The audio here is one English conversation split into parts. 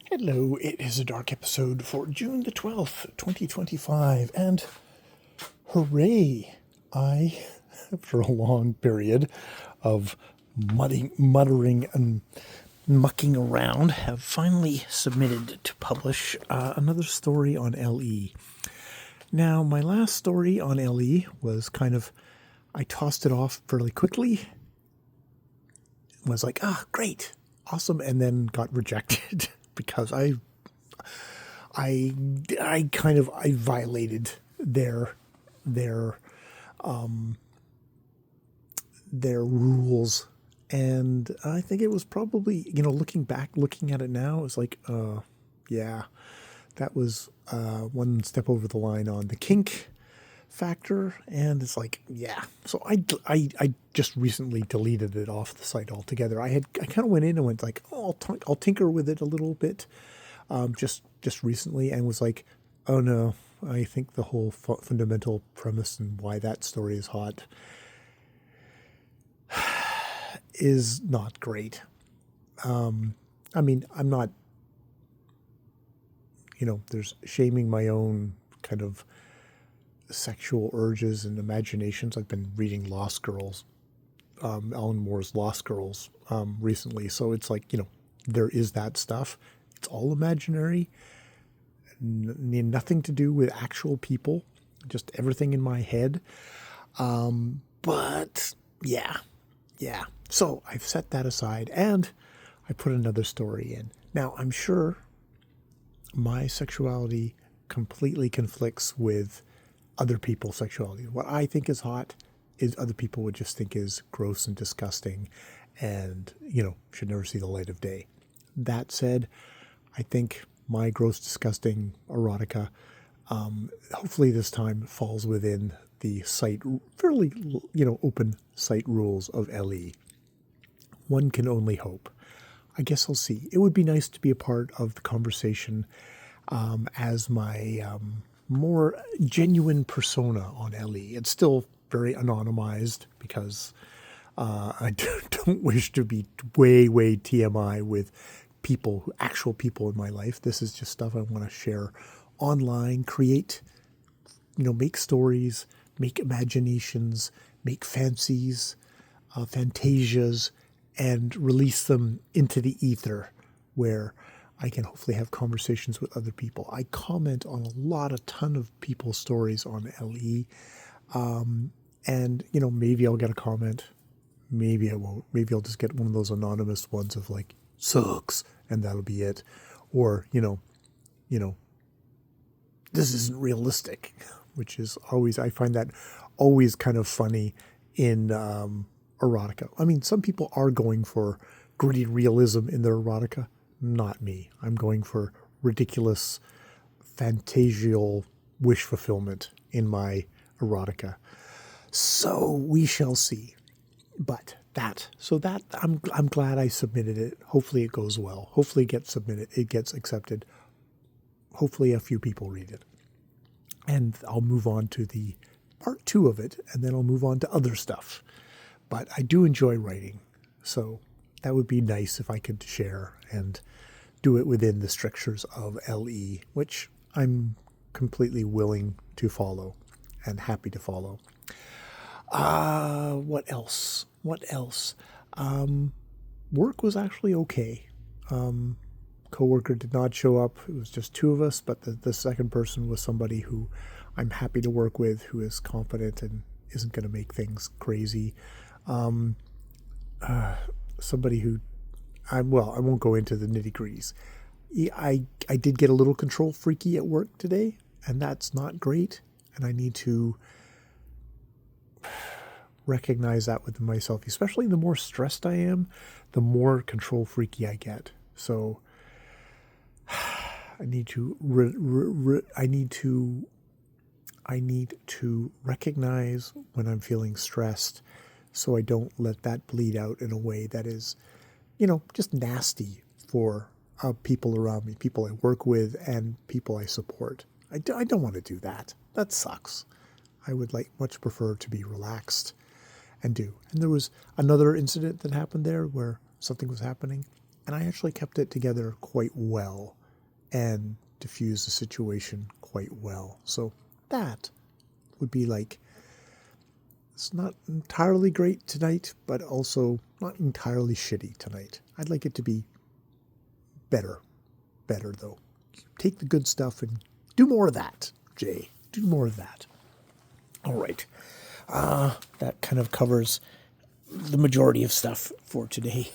Hello, it is a dark episode for June the 12th, 2025, and hooray! I, after a long period of muttering and mucking around, have finally submitted to publish another story on LE. Now, my last story on LE was I tossed it off fairly quickly, was like, great, awesome, and then got rejected because I violated their rules, and I think it was probably, looking at it now, it's like, yeah, that was one step over the line on the kink factor, and it's like, yeah. So I just recently deleted it off the site altogether. I kind of went in and went like, I'll tinker with it a little bit, just recently, and was like, oh no, I think the whole fundamental premise and why that story is hot is not great. I mean, I'm not, there's shaming my own kind of sexual urges and imaginations. I've been reading Lost Girls, Alan Moore's Lost Girls, recently. So it's like, there is that stuff. It's all imaginary, nothing to do with actual people, just everything in my head. But yeah. So I've set that aside and I put another story in. Now, I'm sure my sexuality completely conflicts with other people's sexuality. What I think is hot is other people would just think is gross and disgusting and, should never see the light of day. That said, I think my gross, disgusting erotica, hopefully this time falls within the site, fairly, open site rules of LE. One can only hope. I guess I'll see. It would be nice to be a part of the conversation as my more genuine persona on LE. It's still very anonymized because I don't wish to be way TMI with actual people in my life. This is just stuff I want to share online, create, make stories, make imaginations, make fancies, fantasias, and release them into the ether where I can hopefully have conversations with other people. I comment on a ton of people's stories on LE. And, maybe I'll get a comment. Maybe I won't. Maybe I'll just get one of those anonymous ones of like, sucks, and that'll be it. Or, this isn't realistic, which is always, I find that always kind of funny in erotica. I mean, some people are going for gritty realism in their erotica. Not me. I'm going for ridiculous, fantasial wish fulfillment in my erotica. So we shall see. But I'm glad I submitted it. Hopefully it goes well. Hopefully it gets submitted. It gets accepted. Hopefully a few people read it. And I'll move on to the part 2 of it, and then I'll move on to other stuff. But I do enjoy writing, so that would be nice if I could share and do it within the strictures of LE, which I'm completely willing to follow and happy to follow. What else? Work was actually okay. Coworker did not show up. It was just 2 of us, but the second person was somebody who I'm happy to work with, who is confident and isn't going to make things crazy. Somebody who I won't go into the nitty-gritties. I did get a little control freaky at work today, and that's not great, and I need to recognize that within myself. Especially the more stressed I am, the more control freaky I get. So I need to recognize when I'm feeling stressed, so I don't let that bleed out in a way that is, just nasty for people around me, people I work with, and people I support. I don't want to do that. That sucks. I would much prefer to be relaxed and do. And there was another incident that happened there where something was happening, and I actually kept it together quite well. and diffuse the situation quite well. So that would be like, it's not entirely great tonight, but also not entirely shitty tonight. I'd like it to be better. Better, though. Take the good stuff and do more of that, Jay. Do more of that. All right. That kind of covers the majority of stuff for today.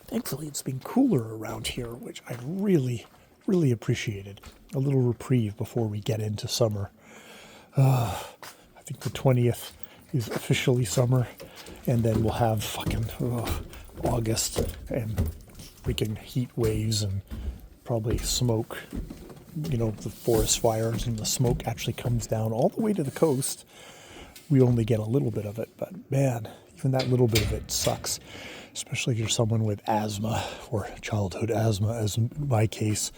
Thankfully, it's been cooler around here, which I really, really appreciated. A little reprieve before we get into summer. I think the 20th is officially summer, and then we'll have fucking August and freaking heat waves and probably smoke. You know, the forest fires, and the smoke actually comes down all the way to the coast. We only get a little bit of it, but man, even that little bit of it sucks, especially if you're someone with asthma or childhood asthma, as in my case.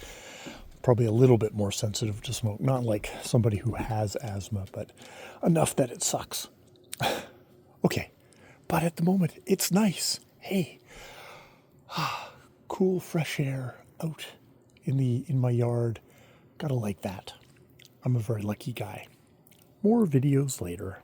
Probably a little bit more sensitive to smoke. Not like somebody who has asthma, but enough that it sucks. Okay, but at the moment, it's nice. Hey, cool, fresh air out in my yard. Gotta like that. I'm a very lucky guy. More videos later.